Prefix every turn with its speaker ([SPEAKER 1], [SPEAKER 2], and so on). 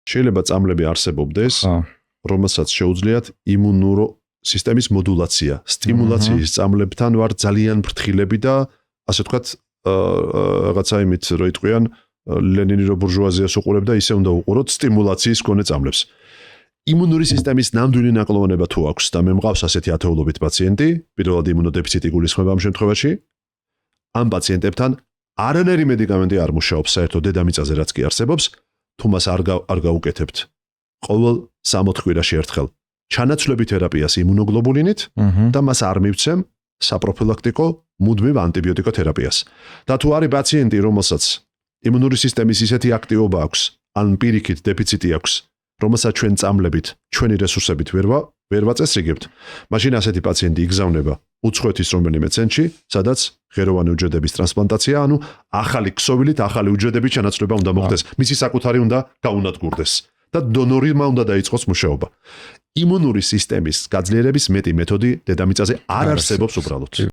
[SPEAKER 1] შეიძლება წამლები არსებობდეს, რომელსაც შეუძლიათ იმუნური სისტემის მოდულაცია, სტიმულაციის წამლებთან ვარ ძალიან ფრთხილები და ასე ვთქვათ, რაღაცა იმით რო იტყვიან, ლენინი რო ბურჟუაზიას უყურებ და ისე უნდა უყუროთ სტიმულაციის მქონე წამლებს. იმუნური სისტემის ნამდვილი ნაკლოვანება თუ აქვს და მე მყავს ასეთი ათეულობით პაციენტი, პირველად იმუნოდეფიციტი გულისხმება ამ შემთხვევაში, ამ პაციენტებთან არანაირი მედიკამენტი არ მუშაობს საერთოდ დედამიწაზე რაც კი არსებობს, თუ მას არ გაუკეთებთ ყოველ 60 კვირაში ერთხელ ჩანაცვლები თერაპიას იმუნოგლობულინით და მას არ მივცემ საპროფილაქტიკო მუდმივ ანტიბიოტიკო თერაპიას. და თუ არის პაციენტი, რომელსაც იმუნური სისტემის ისეთი აქტივობა აქვს, ან პირიქით დეფიციტი აქვს, რომელსაც ჩვენ წამლებით, ჩვენი რესურსებით ვერ ვაწესრიგებთ, მაშინ ასეთი პაციენტი იგზავნება უცხოეთის რომელიმე ცენტრში, სადაც ღეროვანი უჯრედების ტრანსპლანტაცია, ანუ ახალი ქსოვილით, ახალი უჯრედების ჩანაცვლება უნდა მოხდეს. მისი საკუთარი უნდა გაუნადგურდეს და დონორმა უნდა დაიწყოს მუშაობა. იმუნური სისტემის გაძლიერების მეტი მეთოდი დედამიწაზე არ არსებობს უბრალოდ.